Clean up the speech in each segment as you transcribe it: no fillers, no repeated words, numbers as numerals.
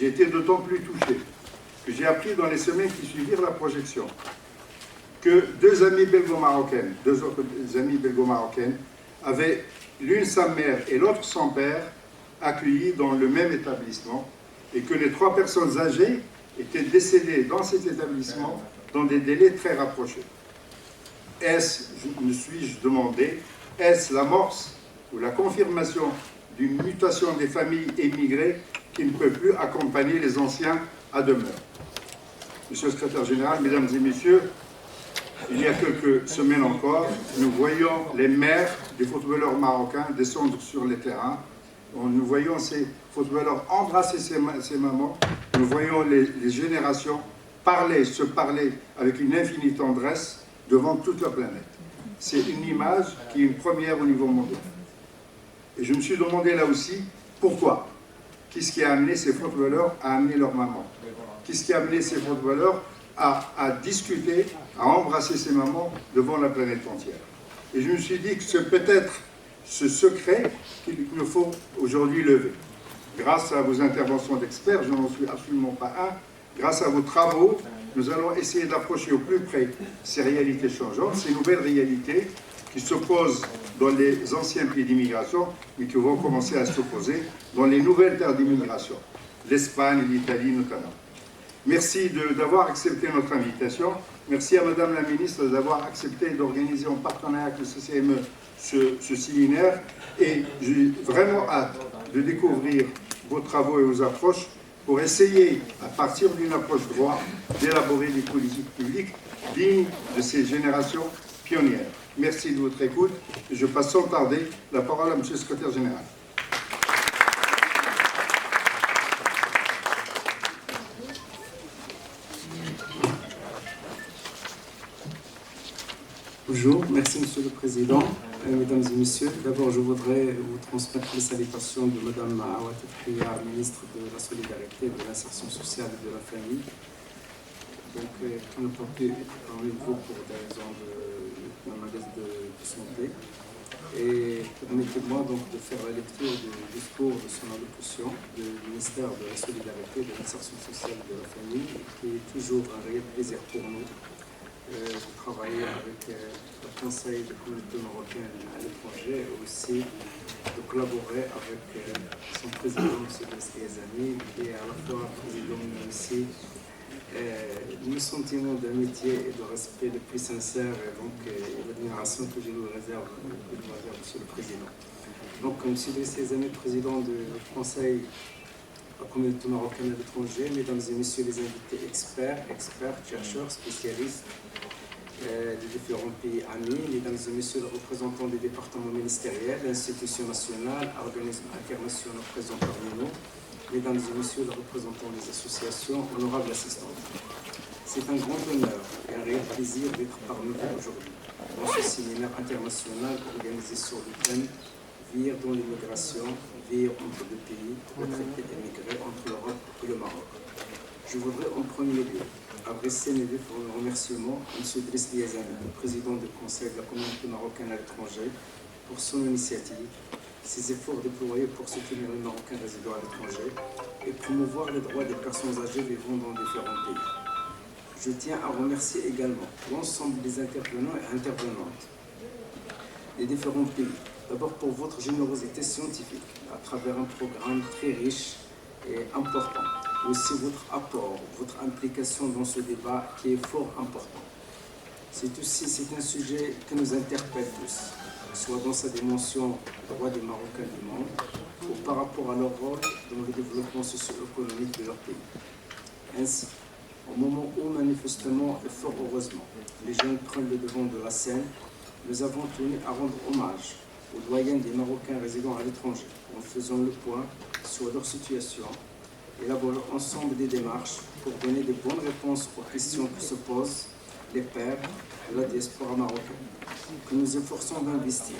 J'ai été d'autant plus touché que j'ai appris dans les semaines qui suivirent la projection que deux amies belgo-marocaines, deux autres amies belgo-marocaines, avaient l'une sa mère et l'autre son père accueillis dans le même établissement et que les trois personnes âgées étaient décédées dans cet établissement dans des délais très rapprochés. Me suis-je demandé, est-ce l'amorce ou la confirmation d'une mutation des familles émigrées qui ne peut plus accompagner les anciens à demeure? Monsieur le secrétaire général, mesdames et messieurs, il y a quelques semaines encore, nous voyons les mères des footballeurs marocains descendre sur les terrains. Nous voyons ces footballeurs embrasser ces mamans. Nous voyons les générations se parler avec une infinie tendresse devant toute la planète. C'est une image qui est une première au niveau mondial. Et je me suis demandé là aussi, pourquoi? Qu'est-ce qui a amené ces footballeurs à amener leur maman? Qu'est-ce qui a amené ces footballeurs à discuter, à embrasser ces mamans devant la planète entière? Et je me suis dit que c'est peut-être ce secret qu'il nous faut aujourd'hui lever. Grâce à vos interventions d'experts, je n'en suis absolument pas un, grâce à vos travaux, nous allons essayer d'approcher au plus près ces réalités changeantes, ces nouvelles réalités qui s'opposent dans les anciens pays d'immigration, mais qui vont commencer à s'opposer dans les nouvelles terres d'immigration, l'Espagne, l'Italie notamment. Merci d'avoir accepté notre invitation. Merci à Madame la Ministre d'avoir accepté d'organiser en partenariat avec le CCME ce séminaire. Et j'ai vraiment hâte de découvrir vos travaux et vos approches pour essayer, à partir d'une approche droite, d'élaborer des politiques publiques dignes de ces générations pionnières. Merci de votre écoute. Et je passe sans tarder la parole à Monsieur le Secrétaire général. Bonjour, merci Monsieur le Président, Mesdames et Messieurs. D'abord, je voudrais vous transmettre les salutations de Madame Awad Tafriya, ministre de la Solidarité, de l'Insertion sociale et de la Famille, donc, qui n'a pas pu être parmi vous pour des raisons de malaise de santé. Et permettez-moi donc de faire la lecture du discours de son allocution du ministère de la Solidarité, de l'Insertion sociale et de la Famille, qui est toujours un réel plaisir pour nous de travailler avec le Conseil de communauté marocaine à l'étranger et aussi de collaborer avec son président, M. Ghazani, qui est à la fois président mais aussi le sentiment d'amitié et de respect le plus sincère et donc l'admiration que je lui réserve, M. le Président. Donc, M. Ghazani, président du Conseil la communauté marocaine à l'étranger, mesdames et messieurs les invités experts, chercheurs, spécialistes des différents pays amis, mesdames et messieurs les représentants des départements ministériels, institutions nationales, organismes internationaux présents parmi nous, mesdames et messieurs les représentants des associations, honorables assistants. C'est un grand honneur et un réel plaisir d'être parmi vous aujourd'hui dans ce séminaire international organisé sur le thème Vivre dans l'immigration, vivre entre deux pays, retraités et migrés entre l'Europe et le Maroc. Je voudrais en premier lieu adresser mes vifs remerciements à M. Driss Ghazani, le président du Conseil de la communauté marocaine à l'étranger, pour son initiative, ses efforts déployés pour soutenir les Marocains résidant à l'étranger et promouvoir les droits des personnes âgées vivant dans différents pays. Je tiens à remercier également l'ensemble des intervenants et intervenantes des différents pays. D'abord pour votre générosité scientifique à travers un programme très riche et important. Aussi votre apport, votre implication dans ce débat qui est fort important. C'est un sujet qui nous interpelle tous, soit dans sa dimension droit des Marocains du monde ou par rapport à leur rôle dans le développement socio-économique de leur pays. Ainsi, au moment où manifestement et fort heureusement, les jeunes prennent le devant de la scène, nous avons tenu à rendre hommage aux doyens des Marocains résidant à l'étranger, en faisant le point sur leur situation, élaborer ensemble des démarches pour donner de bonnes réponses aux questions que se posent les pères de la diaspora marocaine, que nous efforçons d'investir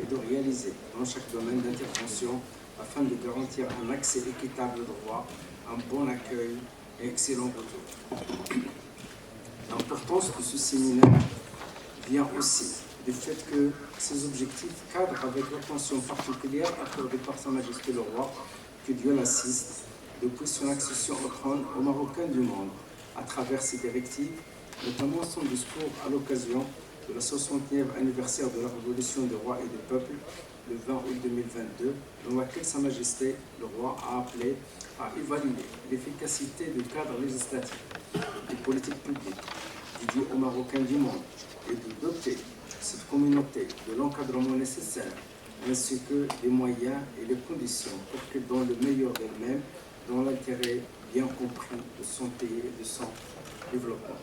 et de réaliser dans chaque domaine d'intervention afin de garantir un accès équitable au droit, un bon accueil et excellent retour. L'importance de ce séminaire vient aussi du fait que ces objectifs cadrent avec l'attention particulière accordée par Sa Majesté le Roi, que Dieu l'assiste, depuis son accession au trône aux Marocains du monde, à travers ses directives, notamment son discours à l'occasion de la 60e anniversaire de la Révolution des rois et des peuples, le 20 août 2022, dans laquelle Sa Majesté le roi a appelé à évaluer l'efficacité du cadre législatif des politiques publiques dédiées aux Marocains du monde et de doter cette communauté de l'encadrement nécessaire ainsi que des moyens et les conditions pour qu'elle donne le meilleur d'elle-même dans l'intérêt bien compris de son pays et de son développement.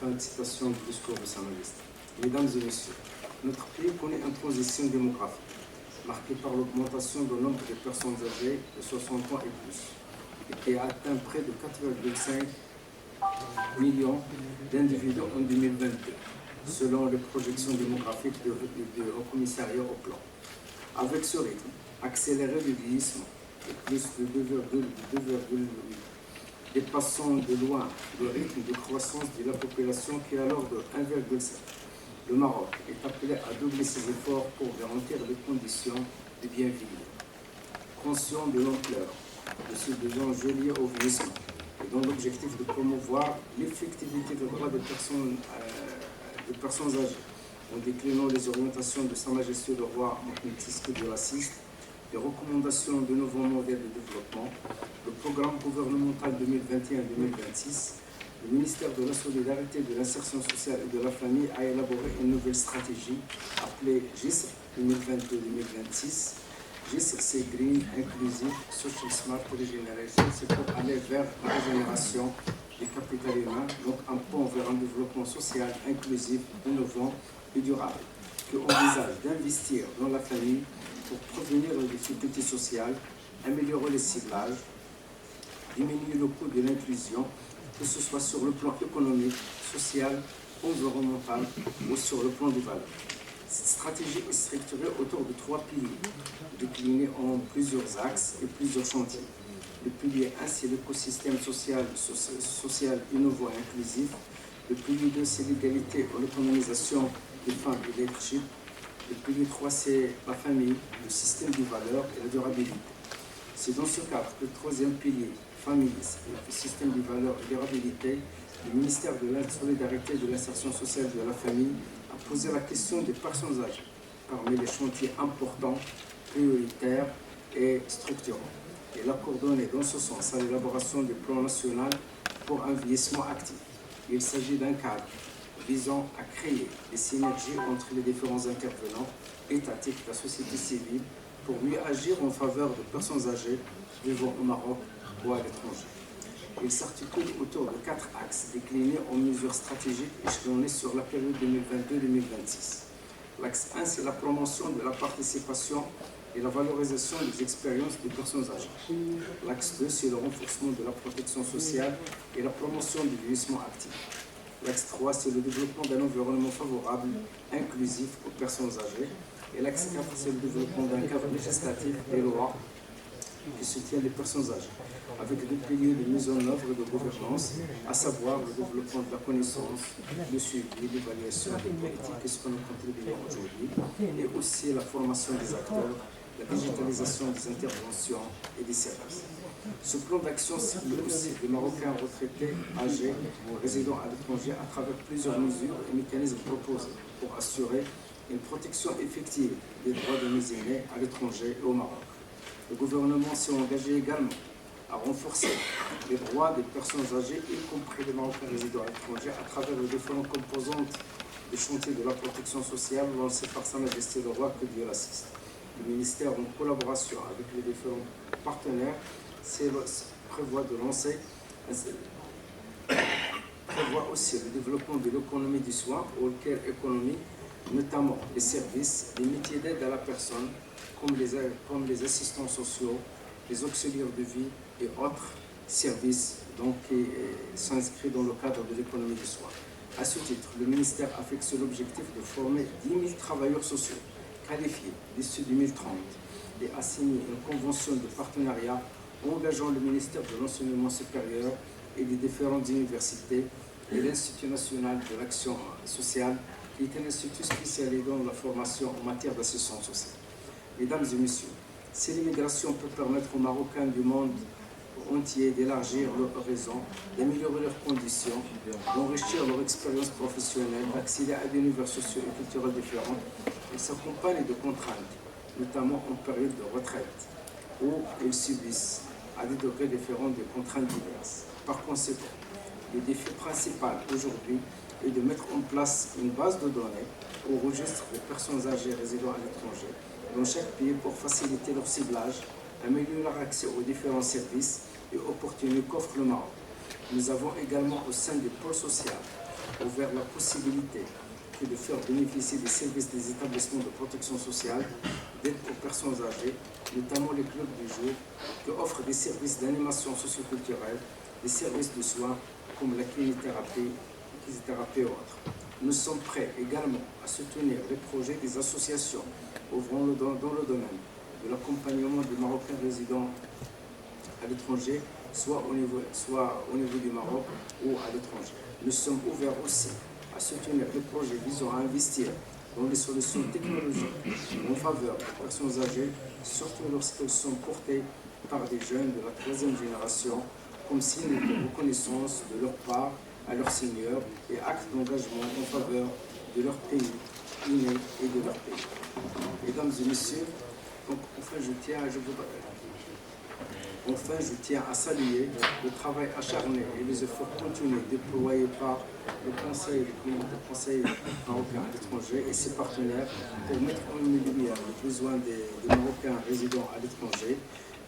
Fin de citation du discours de Sa Majesté. Mesdames et messieurs, notre pays connaît une transition démographique marquée par l'augmentation du nombre de personnes âgées de 60 ans et plus, et qui a atteint près de 4,5 millions d'individus en 2022, selon les projections démographiques du Haut Commissariat au Plan. Avec ce rythme, accélérer le vieillissement de plus de 2,8, dépassant de loin le rythme de croissance de la population qui est alors de 1,7. Le Maroc est appelé à doubler ses efforts pour garantir les conditions de bien vieillir. Conscient de l'ampleur de ces deux enjeux liés au vieillissement et dans l'objectif de promouvoir l'effectivité des droits des personnes âgées, en déclinant les orientations de Sa Majesté le roi Mohamed VI de l'Assiste, les recommandations de nouveaux modèles de développement, le programme gouvernemental 2021-2026, le ministère de la Solidarité, de l'Insertion sociale et de la Famille a élaboré une nouvelle stratégie appelée GISR 2022-2026. GISR, c'est Green, Inclusive, Social Smart Regeneration, c'est pour aller vers la régénération du capital humain, donc un pont vers un développement social, inclusif, innovant et durable, qui envisage d'investir dans la famille pour prévenir les difficultés sociales, améliorer les ciblages, diminuer le coût de l'inclusion, que ce soit sur le plan économique, social, environnemental ou sur le plan des valeurs. Cette stratégie est structurée autour de 3 piliers, déclinés en plusieurs axes et plusieurs chantiers. Le pilier 1, c'est l'écosystème social innovant et inclusif. Le pilier 2, c'est l'égalité et l'autonomisation des femmes et des leadership. Le pilier 3, c'est la famille, le système des valeurs et la durabilité. C'est dans ce cadre que le troisième pilier, famille, le système des valeurs et durabilité, le ministère de la Solidarité et de l'Insertion sociale de la famille a posé la question des personnes âgées, parmi les chantiers importants, prioritaires et structurants. Il a coordonné dans ce sens à l'élaboration du plan national pour un vieillissement actif. Il s'agit d'un cadre visant à créer des synergies entre les différents intervenants étatiques de la société civile pour mieux agir en faveur de personnes âgées vivant au Maroc ou à l'étranger. Il s'articule autour de 4 axes déclinés en mesures stratégiques échelonnées sur la période 2022-2026. L'axe 1, c'est la promotion de la participation et la valorisation des expériences des personnes âgées. L'axe 2, c'est le renforcement de la protection sociale et la promotion du vieillissement actif. L'axe 3, c'est le développement d'un environnement favorable, inclusif aux personnes âgées. Et l'axe 4, c'est le développement d'un cadre législatif des lois qui soutiennent les personnes âgées, avec deux piliers de mise en œuvre et de gouvernance, à savoir le développement de la connaissance, le suivi, l'évaluation des politiques, ce que nous contribuons aujourd'hui, et aussi la formation des acteurs, la digitalisation des interventions et des services. Ce plan d'action cible aussi les Marocains retraités âgés résidant à l'étranger à travers plusieurs mesures et mécanismes proposés pour assurer une protection effective des droits de nos aînés à l'étranger et au Maroc. Le gouvernement s'est engagé également à renforcer les droits des personnes âgées, y compris les Marocains résidant à l'étranger, à travers les différentes composantes du chantier de la protection sociale lancé par Sa Majesté le roi, que Dieu l'assiste. Le ministère, en collaboration avec les différents partenaires, prévoit aussi le développement de l'économie du soin, ou care économie, notamment les services, les métiers d'aide à la personne, comme les assistants sociaux, les auxiliaires de vie et autres services qui s'inscrivent dans le cadre de l'économie du soin. À ce titre, le ministère a fixé l'objectif de former 10 000 travailleurs sociaux qualifiés d'ici 2030 et a signé une convention de partenariat engageant le ministère de l'Enseignement supérieur et des différentes universités et l'Institut national de l'action sociale, qui est un institut spécialisé dans la formation en matière d'assistance sociale. Mesdames et messieurs, si l'immigration peut permettre aux Marocains du monde entier d'élargir leurs horizons, d'améliorer leurs conditions, d'enrichir leur expérience professionnelle, d'accéder à des univers sociaux et culturels différents. Ils s'accompagnent de contraintes, notamment en période de retraite, où ils subissent à des degrés différents des contraintes diverses. Par conséquent, le défi principal aujourd'hui est de mettre en place une base de données au registre des personnes âgées résidant à l'étranger dans chaque pays pour faciliter leur ciblage, améliorer leur accès aux différents services et opportunités qu'offre le Maroc. Nous avons également au sein du pôle social ouvert la possibilité de faire bénéficier des services des établissements de protection sociale d'aide aux personnes âgées, notamment les clubs du jour, qui offrent des services d'animation socioculturelle, des services de soins comme la kinésithérapie et autres. Nous sommes prêts également à soutenir les projets des associations ouvrant dans le domaine de l'accompagnement des Marocains résidant à l'étranger, soit au niveau du Maroc ou à l'étranger. Nous sommes ouverts aussi à soutenir les projets visant à investir dans les solutions technologiques en faveur des personnes âgées, surtout lorsqu'elles sont portées par des jeunes de la troisième génération, comme signe de reconnaissance de leur part à leurs seigneurs et acte d'engagement en faveur de leur pays inné et de leur pays. Mesdames et messieurs, enfin je tiens à saluer le travail acharné et les efforts continus déployés par le Conseil marocain à l'étranger et ses partenaires pour mettre en lumière les besoins des Marocains résidant à l'étranger,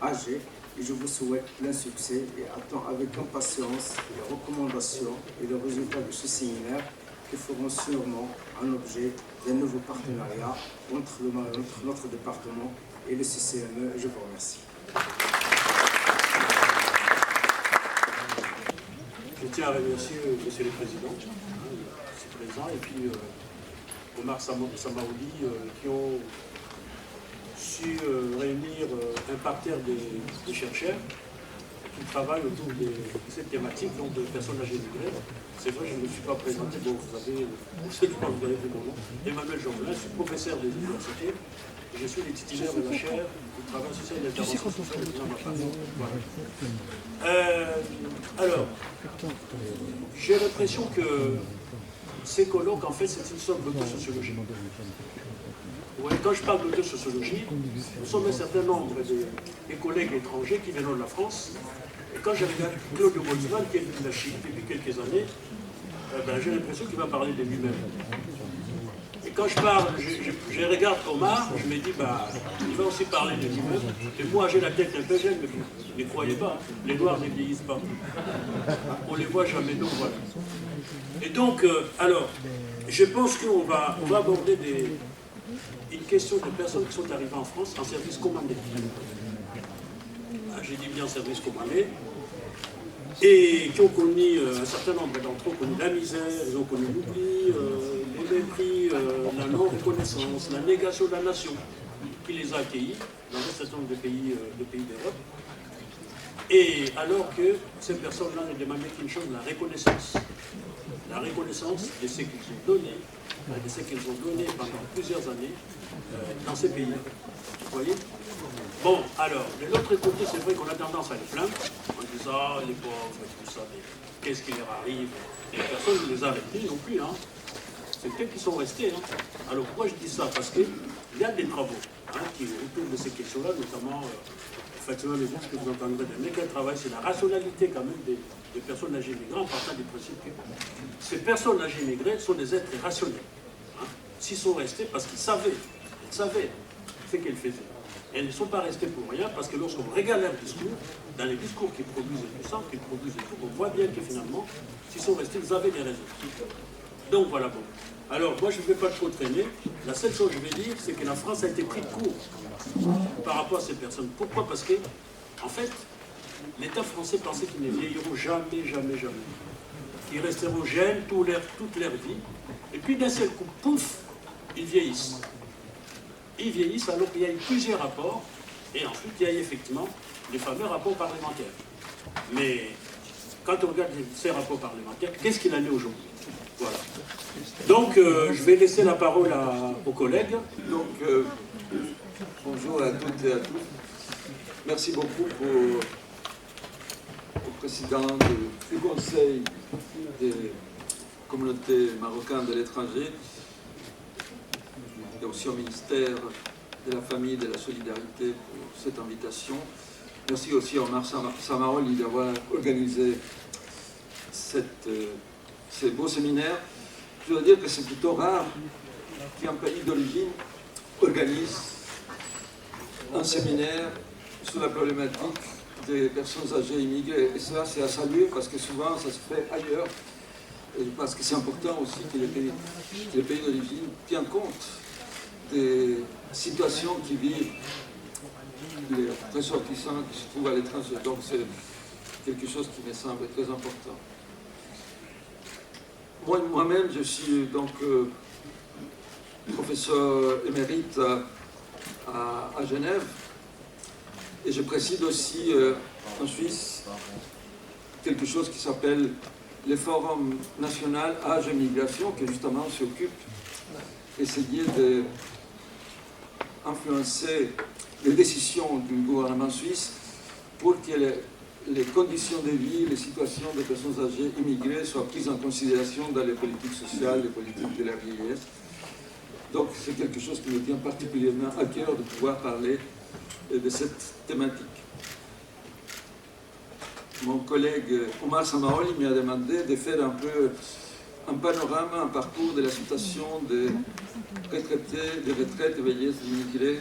âgés, et je vous souhaite plein succès et attends avec impatience les recommandations et les résultats de ce séminaire qui feront sûrement un objet d'un nouveau partenariat entre notre département et le CCME. Je vous remercie. Je tiens à remercier Monsieur le Président, ici présent, et puis Omar Samaoudi, qui ont su réunir un parterre des chercheurs qui travaillent autour de cette thématique, donc de personnes âgées migrées. C'est vrai, je ne me suis pas présenté, donc vous avez vu mon nom, Emmanuel Jean-Belin, je suis professeur des universités, et je suis le titulaire de la chaire du travail social et d'intervention sociale de ma part. Voilà. Alors, j'ai l'impression que ces colloques, en fait, c'est une sorte d'autosociologie. Ouais, quand je parle d'autosociologie, nous sommes un certain nombre des collègues étrangers qui viennent de la France. Et quand j'ai regardé Claude Boltzmann, qui est venu de la Chine depuis quelques années, j'ai l'impression qu'il va parler de lui-même. Et quand je parle, je regarde Omar, je me dis, il va aussi parler de lui-même. Et moi, j'ai la tête un peu jeune, mais ne croyez pas, les Noirs ne vieillissent pas. On ne les voit jamais, donc voilà. Et donc, alors, je pense qu'on va aborder une question de personnes qui sont arrivées en France en service commandé. J'ai dit bien service commandé. Et qui ont connu, un certain nombre d'entre eux ont connu la misère, ils ont connu l'oubli, le mépris, la non-reconnaissance, la négation de la nation qui les a accueillis dans un certain nombre de pays d'Europe. Et alors que ces personnes-là ne demandaient qu'une chose, la reconnaissance. La reconnaissance de ce qu'ils ont donné, de ce qu'ils ont donné pendant plusieurs années dans ces pays. Vous voyez? Bon, alors, de l'autre côté, c'est vrai qu'on a tendance à les plaindre, en disant, les pauvres, tout ça, mais qu'est-ce qui leur arrive? Et personne ne les a arrêtés non plus, hein. C'est peut-être qu'ils sont restés, hein. Alors, pourquoi je dis ça? Parce qu'il y a des travaux qui autour de ces questions-là, notamment, effectivement, les gens que vous entendrez donner, quel travail, c'est la rationalité quand même des personnes âgées migrées, en partant du principe que ces personnes âgées migrées sont des êtres rationnels. Hein. S'ils sont restés, parce qu'ils savaient ce qu'elles faisaient. Et elles ne sont pas restées pour rien, parce que lorsqu'on regarde leur discours, dans les discours qu'ils produisent et tout ça, on voit bien que finalement, s'ils sont restés, ils avaient des raisons. Donc voilà, bon. Alors, moi, je ne vais pas trop traîner. La seule chose que je vais dire, c'est que la France a été prise de court par rapport à ces personnes. Pourquoi? Parce que, en fait, l'État français pensait qu'ils ne vieilliront jamais, jamais, jamais. Ils resteront jeunes toute leur vie. Et puis, d'un seul coup, pouf, ils vieillissent. Ils vieillissent alors qu'il y a eu plusieurs rapports, et ensuite il y a eu effectivement les fameux rapports parlementaires. Mais quand on regarde ces rapports parlementaires, qu'est-ce qu'il en est aujourd'hui? Voilà. Donc je vais laisser la parole aux collègues. Donc bonjour à toutes et à tous. Merci beaucoup pour au président du Conseil des communautés marocaines de l'étranger et aussi au ministère de la Famille et de la Solidarité pour cette invitation. Merci aussi à Omar Samaroli d'avoir organisé ces beaux séminaires. Je dois dire que c'est plutôt rare qu'un pays d'origine organise un séminaire sur la problématique des personnes âgées immigrées. Et cela, c'est à saluer parce que souvent, ça se fait ailleurs. Et parce que c'est important aussi que les pays d'origine tiennent compte des situations qui vivent les ressortissants qui se trouvent à l'étranger. Donc, c'est quelque chose qui me semble très important. Moi-même, je suis donc professeur émérite à Genève et je préside aussi en Suisse quelque chose qui s'appelle le Forum national Âge et Migration, qui justement s'occupe d'essayer d'influencer les décisions du gouvernement suisse pour que les conditions de vie, les situations des personnes âgées immigrées soient prises en considération dans les politiques sociales, les politiques de la vieillesse. Donc c'est quelque chose qui me tient particulièrement à cœur de pouvoir parler de cette thématique. Mon collègue Omar Samaroli m'a demandé de faire un peu un panorama, un parcours de la situation des retraités, des retraites de vieillesse d'immigrés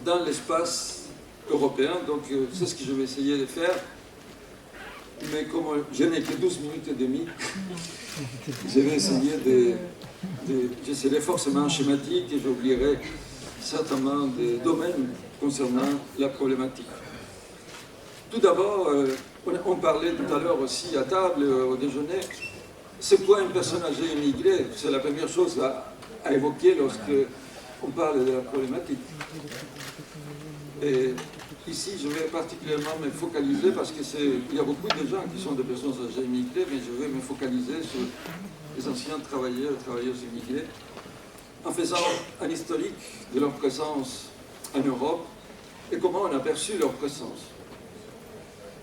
dans l'espace européen. Donc c'est ce que je vais essayer de faire. Mais comme je n'ai que 12 minutes et demie, je vais essayer je serai forcément schématique et j'oublierai certainement des domaines concernant la problématique. Tout d'abord, on parlait tout à l'heure aussi à table, au déjeuner, c'est quoi une personne âgée immigrée? C'est la première chose à évoquer lorsque on parle de la problématique. Et ici, je vais particulièrement me focaliser parce qu'il y a beaucoup de gens qui sont des personnes âgées immigrées, mais je vais me focaliser sur les anciens travailleurs et travailleuses immigrées, en faisant un historique de leur présence en Europe et comment on a perçu leur présence.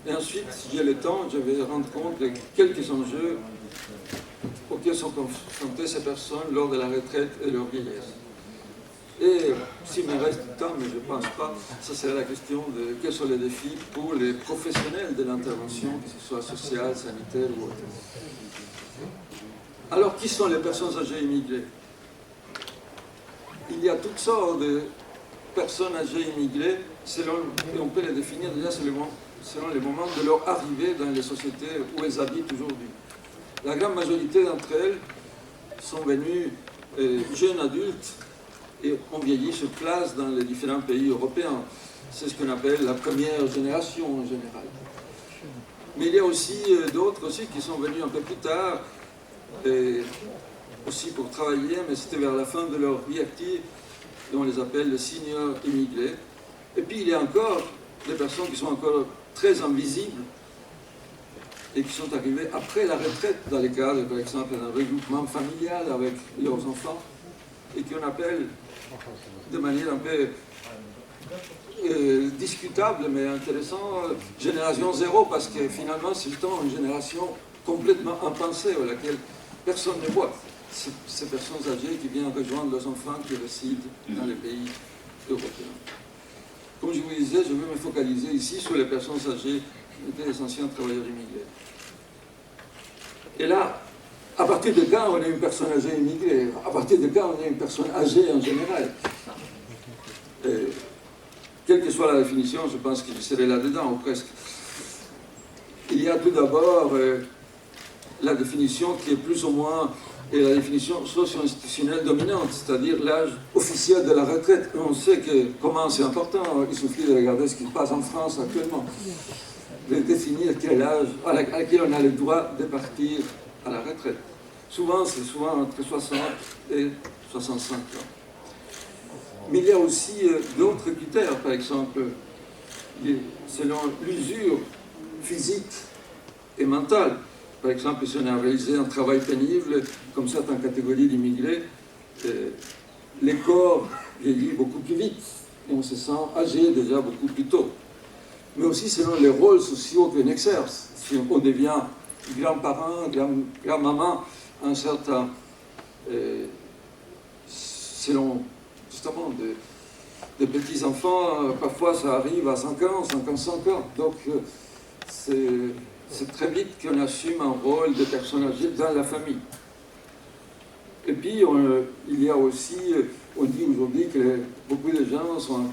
Et ensuite, si j'ai le temps, je vais rendre compte de quelques enjeux auxquels sont confrontées ces personnes lors de la retraite et leur vieillesse. Et s'il me reste du temps, mais je ne pense pas, ça sera la question de quels sont les défis pour les professionnels de l'intervention, que ce soit sociale, sanitaire ou autre. Alors, qui sont les personnes âgées immigrées? Il y a toutes sortes de personnes âgées immigrées, et on peut les définir déjà selon les moments de leur arrivée dans les sociétés où elles habitent aujourd'hui. La grande majorité d'entre elles sont venues jeunes adultes et ont vieilli sur place dans les différents pays européens. C'est ce qu'on appelle la première génération en général. Mais il y a aussi d'autres aussi qui sont venus un peu plus tard, et aussi pour travailler, mais c'était vers la fin de leur vie active, et on les appelle les seniors immigrés. Et puis il y a encore des personnes qui sont encore très invisibles et qui sont arrivées après la retraite, dans les cadres, par exemple, d'un regroupement familial avec leurs enfants, et qu'on appelle de manière un peu discutable, mais intéressante, génération zéro, parce que finalement, c'est justement une génération complètement impensée, à laquelle personne ne voit. Ces personnes âgées qui viennent rejoindre leurs enfants qui résident dans les pays européens. Comme je vous disais, je vais me focaliser ici sur les personnes âgées des anciens travailleurs immigrés. Et là, à partir de quand on est une personne âgée immigrée? À partir de quand on est une personne âgée en général? Quelle que soit la définition, je pense que je serai là-dedans, ou presque. Il y a tout d'abord la définition qui est plus ou moins la définition socio-institutionnelle dominante, c'est-à-dire l'âge officiel de la retraite. On sait comment c'est important, il suffit de regarder ce qui se passe en France actuellement, de définir quel âge à laquelle on a le droit de partir à la retraite. Souvent, c'est entre 60 et 65 ans. Mais il y a aussi d'autres critères, par exemple, selon l'usure physique et mentale. Par exemple, si on a réalisé un travail pénible, comme certaines catégories d'immigrés, les corps vieillissent beaucoup plus vite et on se sent âgé déjà beaucoup plus tôt. mais aussi selon les rôles sociaux qu'on exerce. Si on devient grand-parent, grand-maman, un certain, selon justement des petits-enfants, parfois ça arrive à 5 ans, 55 ans. Donc c'est très vite qu'on assume un rôle de personne âgée dans la famille. Et puis il y a aussi, on dit aujourd'hui que beaucoup de gens sont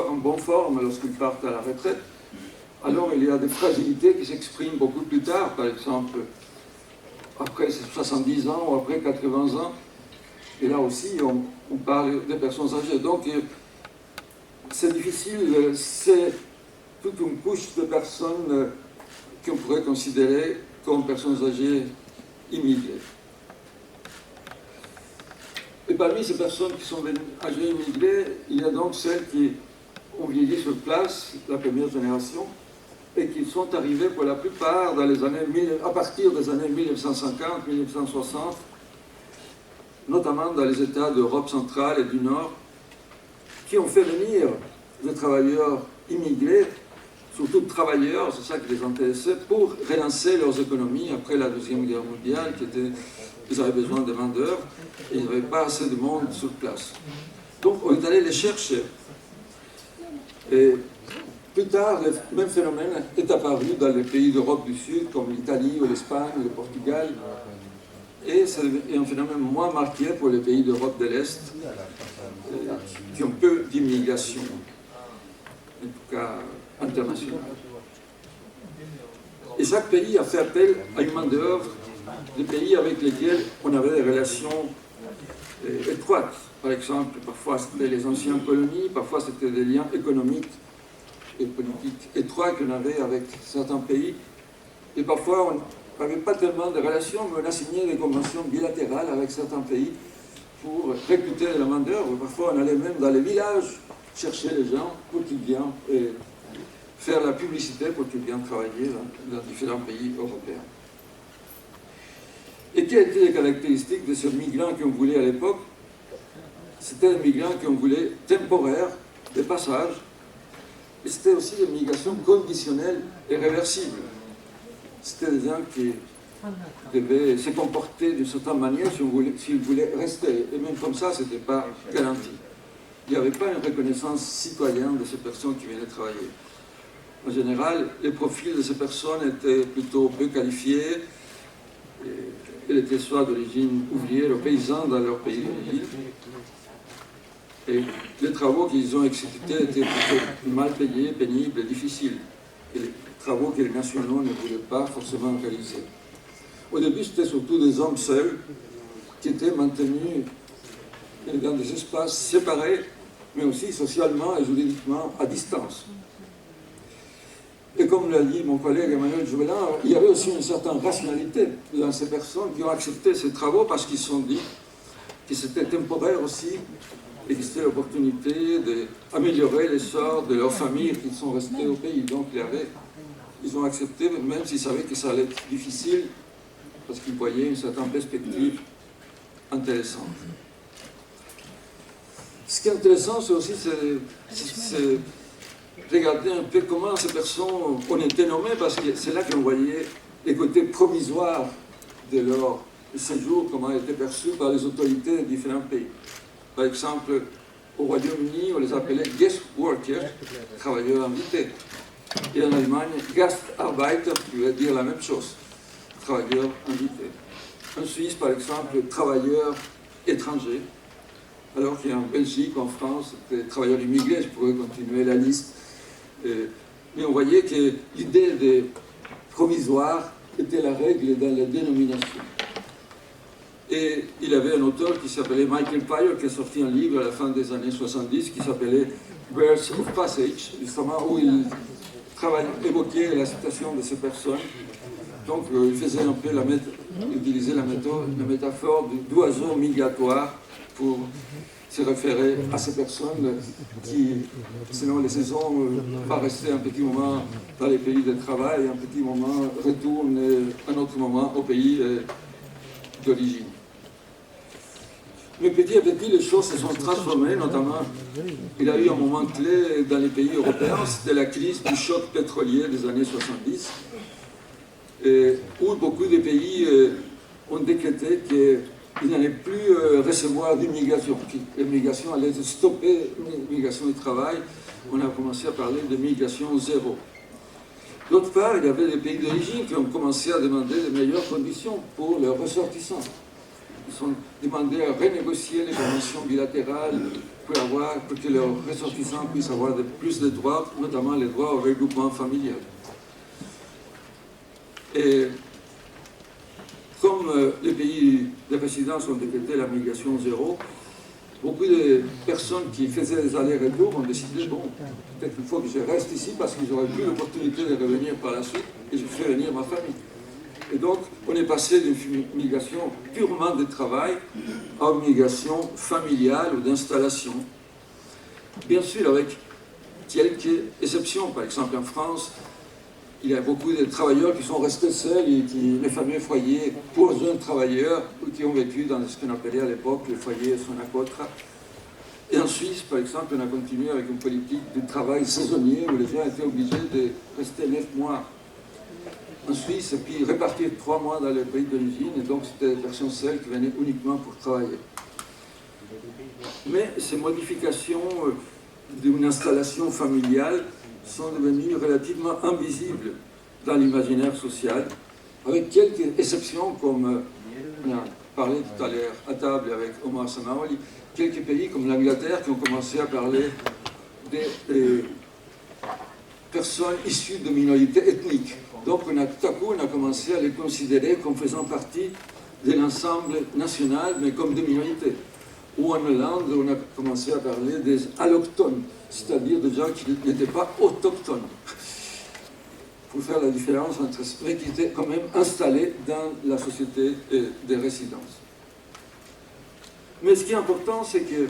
en bonne forme lorsqu'ils partent à la retraite. Alors il y a des fragilités qui s'expriment beaucoup plus tard, par exemple après 70 ans ou après 80 ans. Et là aussi, on parle des personnes âgées. Donc c'est difficile, c'est toute une couche de personnes qu'on pourrait considérer comme personnes âgées immigrées. Et parmi ces personnes qui sont âgées immigrées, il y a donc celles qui ont vieilli sur place, la première génération, et qui sont arrivées pour la plupart à partir des années 1950, 1960, notamment dans les États d'Europe centrale et du Nord, qui ont fait venir des travailleurs immigrés, surtout travailleurs, c'est ça qui les intéressait, pour relancer leurs économies après la Deuxième Guerre mondiale, ils avaient besoin de main-d'œuvre et il n'y avait pas assez de monde sur place. Donc on est allé les chercher. Et plus tard, le même phénomène est apparu dans les pays d'Europe du Sud, comme l'Italie ou l'Espagne, le Portugal. Et c'est un phénomène moins marqué pour les pays d'Europe de l'Est, qui ont peu d'immigration, en tout cas internationale. Et chaque pays a fait appel à une main-d'œuvre des pays avec lesquels on avait des relations étroites. Par exemple, parfois c'était les anciennes colonies, parfois c'était des liens économiques et politiques étroits qu'on avait avec certains pays. Et parfois on n'avait pas tellement de relations, mais on a signé des conventions bilatérales avec certains pays pour recruter de la main-d'œuvre. Parfois on allait même dans les villages chercher les gens pour qu'ils viennent et faire la publicité pour qu'ils viennent travailler dans différents pays européens. Et quelles étaient les caractéristiques de ce migrant qu'on voulait à l'époque? C'était des migrants qu'on voulait temporaires, de passage, et c'était aussi des migrations conditionnelles et réversibles. C'était des gens qui devaient se comporter d'une certaine manière s'ils voulaient rester, et même comme ça, ce n'était pas garanti. Il n'y avait pas une reconnaissance citoyenne de ces personnes qui venaient travailler. En général, les profils de ces personnes étaient plutôt peu qualifiés. Ils étaient soit d'origine ouvrière ou paysans dans leur pays d'origine. Et les travaux qu'ils ont exécutés étaient plutôt mal payés, pénibles et difficiles. Et les travaux que les nationaux ne voulaient pas forcément réaliser. Au début, c'était surtout des hommes seuls qui étaient maintenus dans des espaces séparés, mais aussi socialement et juridiquement à distance. Et comme l'a dit mon collègue Emmanuel Jouvelin, il y avait aussi une certaine rationalité dans ces personnes qui ont accepté ces travaux parce qu'ils se sont dit que c'était temporaire aussi et que c'était l'opportunité d'améliorer les sorts de leurs familles qui sont restées au pays. Donc ils ont accepté, même s'ils savaient que ça allait être difficile, parce qu'ils voyaient une certaine perspective intéressante. Ce qui est intéressant, c'est aussi regarder un peu comment ces personnes ont été nommées, parce que c'est là qu'on voyait les côtés provisoires de leur séjour, comment été perçus par les autorités des différents pays. Par exemple, au Royaume-Uni, on les appelait guest workers, travailleurs invités. Et en Allemagne, Gastarbeiter, qui veut dire la même chose, travailleurs invités. En Suisse, par exemple, travailleurs étrangers, alors qu'en Belgique, en France, c'était travailleurs immigrés, je pourrais continuer la liste. Mais on voyait que l'idée des provisoires était la règle dans la dénomination. Et il y avait un auteur qui s'appelait Michael Pyle, qui a sorti un livre à la fin des années 70 qui s'appelait Birds of Passage, justement où il évoquait la situation de ces personnes. Donc il faisait un peu utiliser la métaphore d'oiseau migratoire pour se référer à ces personnes qui, selon les saisons, vont rester un petit moment dans les pays de travail, un petit moment retournent et un autre moment au pays d'origine. Mais petit à petit, les choses se sont transformées, notamment, il y a eu un moment clé dans les pays européens, c'était la crise du choc pétrolier des années 70, où beaucoup de pays ont décrété qu'ils n'allaient plus recevoir d'immigration, que l'immigration allait stopper l'immigration du travail. On a commencé à parler de migration zéro. D'autre part, il y avait des pays d'origine qui ont commencé à demander de meilleures conditions pour leurs ressortissants. Ils ont demandé à renégocier les conventions bilatérales pour que leurs ressortissants puissent avoir plus de droits, notamment les droits au regroupement familial. Et comme les pays de résidence ont décrété la migration zéro, beaucoup de personnes qui faisaient des allers-retours ont décidé, bon, peut-être qu'il faut que je reste ici parce que j'aurai plus l'opportunité de revenir par la suite et je fais venir ma famille. Et donc, on est passé d'une migration purement de travail à une migration familiale ou d'installation. Bien sûr, avec quelques exceptions. Par exemple, en France, il y a beaucoup de travailleurs qui sont restés seuls et les fameux foyers pour jeunes travailleurs qui ont vécu dans ce qu'on appelait à l'époque le foyer Sonacotra. Et en Suisse, par exemple, on a continué avec une politique de travail saisonnier où les gens étaient obligés de rester 9 mois en Suisse et puis répartir 3 mois dans le pays d'origine. Et donc, c'était des personnes seules qui venaient uniquement pour travailler. Mais ces modifications d'une installation familiale sont devenues relativement invisibles dans l'imaginaire social, avec quelques exceptions, comme on a parlé tout à l'heure à table avec Omar Samaoli, quelques pays comme l'Angleterre qui ont commencé à parler des personnes issues de minorités ethniques. Donc tout à coup, on a commencé à les considérer comme faisant partie de l'ensemble national, mais comme des minorités. Ou en Hollande, on a commencé à parler des allochtones, c'est-à-dire des gens qui n'étaient pas autochtones. Pour faire la différence entre mais qui étaient quand même installés dans la société des résidences. Mais ce qui est important, c'est que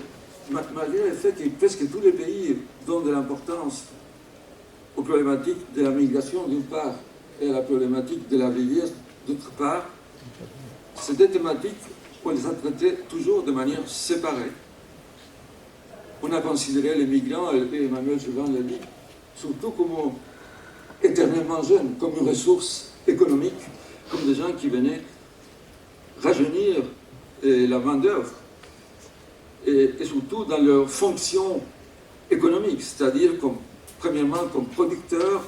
malgré le fait que presque tous les pays donnent de l'importance aux problématiques de la migration d'une part et à la problématique de la vieillesse d'autre part, ces deux thématiques, on les a traitées toujours de manière séparée. On a considéré les migrants, et Emmanuel Juvin l'a dit, surtout comme éternellement jeunes, comme une ressource économique, comme des gens qui venaient rajeunir la main-d'œuvre, et surtout dans leur fonction économique, c'est-à-dire premièrement comme producteurs,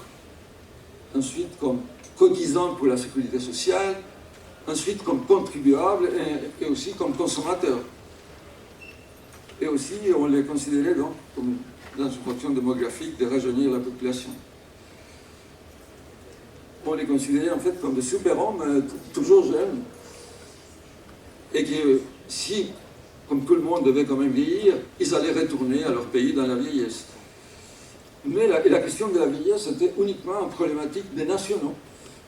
ensuite comme cotisants pour la sécurité sociale, ensuite comme contribuables et aussi comme consommateurs. Et aussi, on les considérait donc comme dans une fonction démographique de rajeunir la population. On les considérait en fait comme des super-hommes toujours jeunes et que si, comme tout le monde devait quand même vieillir, ils allaient retourner à leur pays dans la vieillesse. Mais la question de la vieillesse était uniquement une problématique des nationaux.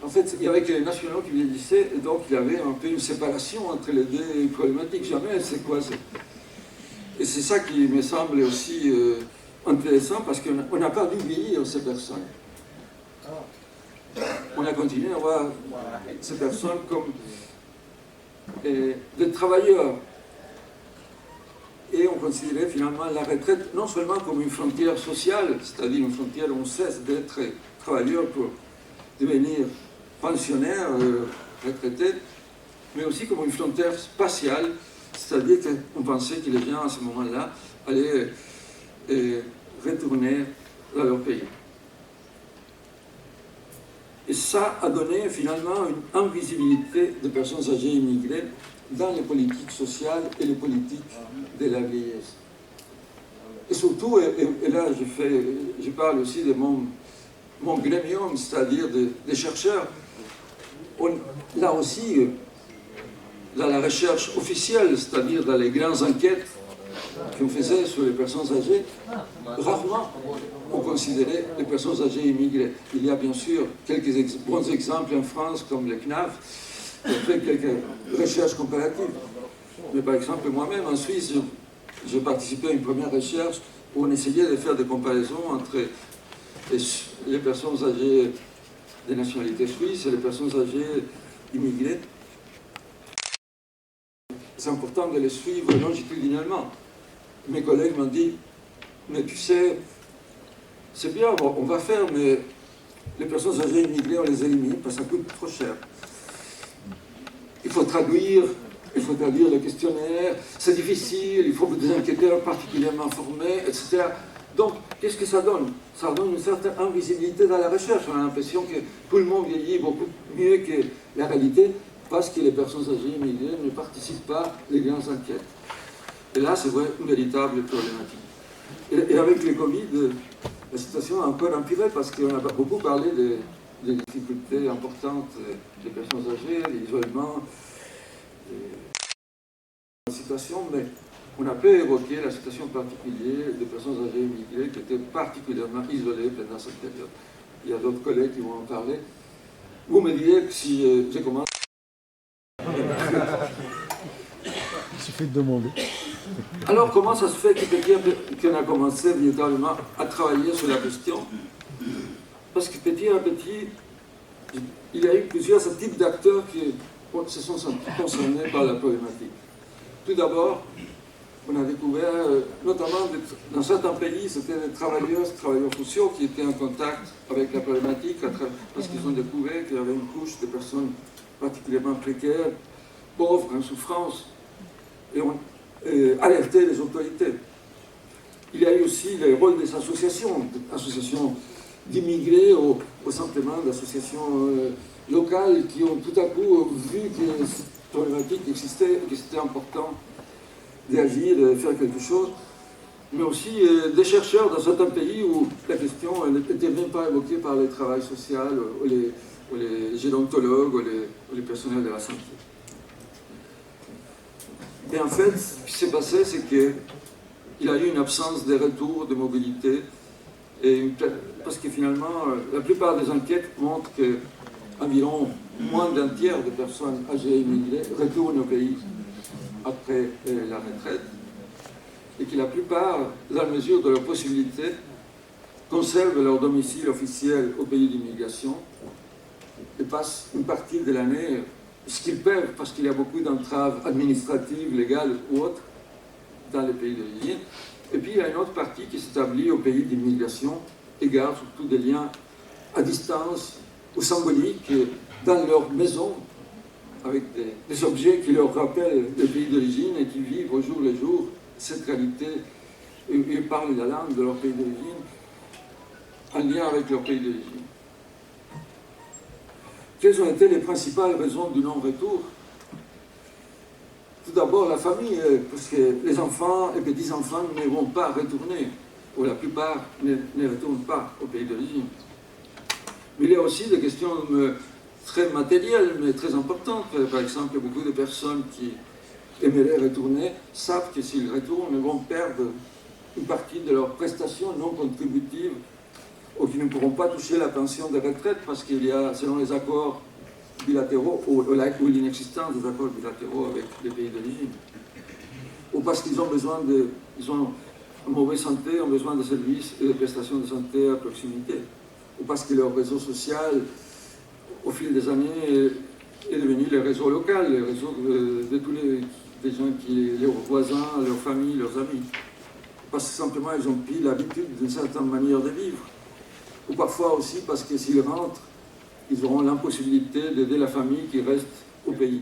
En fait, il y avait que les nationaux qui vieillissaient, et donc il y avait un peu une séparation entre les deux problématiques. Jamais, c'est quoi ça? Et c'est ça qui me semble aussi intéressant, parce qu'on n'a pas dû vieillir ces personnes. On a continué à voir ces personnes comme des travailleurs. Et on considérait finalement la retraite non seulement comme une frontière sociale, c'est-à-dire une frontière où on cesse d'être travailleur pour devenir pensionnaire, retraité, mais aussi comme une frontière spatiale, c'est-à-dire qu'on pensait que les gens à ce moment-là allaient retourner dans leur pays. Et ça a donné finalement une invisibilité des personnes âgées immigrées dans les politiques sociales et les politiques de la vieillesse. Et surtout, et là je parle aussi de mon gremium, c'est-à-dire des chercheurs, là aussi, dans la recherche officielle, c'est-à-dire dans les grandes enquêtes qu'on faisait sur les personnes âgées, rarement on considérait les personnes âgées immigrées. Il y a bien sûr quelques bons exemples en France, comme le CNAF, qui a fait quelques recherches comparatives. Mais par exemple, moi-même, en Suisse, j'ai participé à une première recherche où on essayait de faire des comparaisons entre les personnes âgées de nationalité suisse et les personnes âgées immigrées. c'est important de les suivre longitudinalement. Mes collègues m'ont dit, mais tu sais, c'est bien, bon, on va faire, mais les personnes âgées immigrées, on les élimine parce que ça coûte trop cher. Il faut traduire les questionnaires, c'est difficile, il faut des enquêteurs particulièrement formés, etc. Donc, qu'est-ce que ça donne? Ça donne une certaine invisibilité dans la recherche. On a l'impression que tout le monde vieillit beaucoup mieux que la réalité parce que les personnes âgées immigrées ne participent pas aux grandes enquêtes. Et là, c'est vrai, une véritable problématique. Et avec le Covid, la situation a encore empiré parce qu'on a beaucoup parlé des difficultés importantes des personnes âgées, de l'isolement, la situation, mais on a peu évoqué la situation particulière des personnes âgées immigrées qui étaient particulièrement isolées pendant cette période. Il y a d'autres collègues qui vont en parler. Vous me direz que si j'ai commencé... Il suffit de demander. Alors, comment ça se fait qu'on a commencé véritablement à travailler sur la question? Parce que petit à petit, il y a eu plusieurs types d'acteurs qui se sont sentis concernés par la problématique. Tout d'abord, on a découvert, notamment dans certains pays, c'était des travailleurs sociaux qui étaient en contact avec la problématique parce qu'ils ont découvert qu'il y avait une couche de personnes particulièrement précaires, pauvres, en souffrance, et ont alerté les autorités. Il y a eu aussi le rôle des associations d'immigrés ou simplement d'associations locales qui ont tout à coup vu que cette problématique existait et que c'était important d'agir, de faire quelque chose, mais aussi des chercheurs dans certains pays où la question n'était même pas évoquée par les travail social ou les gérontologues ou les personnels de la santé. Et en fait, ce qui s'est passé, c'est qu'il y a eu une absence de retour de mobilité, parce que finalement, la plupart des enquêtes montrent qu'environ moins d'un tiers de personnes âgées et immigrées retournent au pays après la retraite, et que la plupart, dans la mesure de leurs possibilités, conservent leur domicile officiel au pays d'immigration et passent une partie de l'année, ce qu'ils peuvent, parce qu'il y a beaucoup d'entraves administratives, légales ou autres, dans les pays d'origine. Et puis il y a une autre partie qui s'établit au pays d'immigration et garde surtout des liens à distance ou symboliques dans leur maison, avec des objets qui leur rappellent le pays d'origine et qui vivent au jour le jour cette réalité. Ils parlent la langue de leur pays d'origine en lien avec leur pays d'origine. Quelles ont été les principales raisons du non-retour? Tout d'abord, la famille, parce que les enfants et petits-enfants ne vont pas retourner, ou la plupart ne retournent pas au pays d'origine. Mais il y a aussi des questions très matérielles, mais très importantes. Par exemple, beaucoup de personnes qui aimeraient retourner savent que s'ils retournent, ils vont perdre une partie de leurs prestations non contributives ou qui ne pourront pas toucher la pension de retraite parce qu'il y a, selon les accords bilatéraux ou l'inexistence des accords bilatéraux avec les pays d'origine, ou parce qu'ils ont besoin ils ont une mauvaise santé, ont besoin de services et de prestations de santé à proximité, ou parce que leur réseau social, au fil des années, est devenu le réseau local, le réseau de tous les gens leurs voisins, leurs familles, leurs amis, parce que simplement ils ont pris l'habitude d'une certaine manière de vivre. Ou parfois aussi parce que s'ils rentrent, ils auront l'impossibilité d'aider la famille qui reste au pays.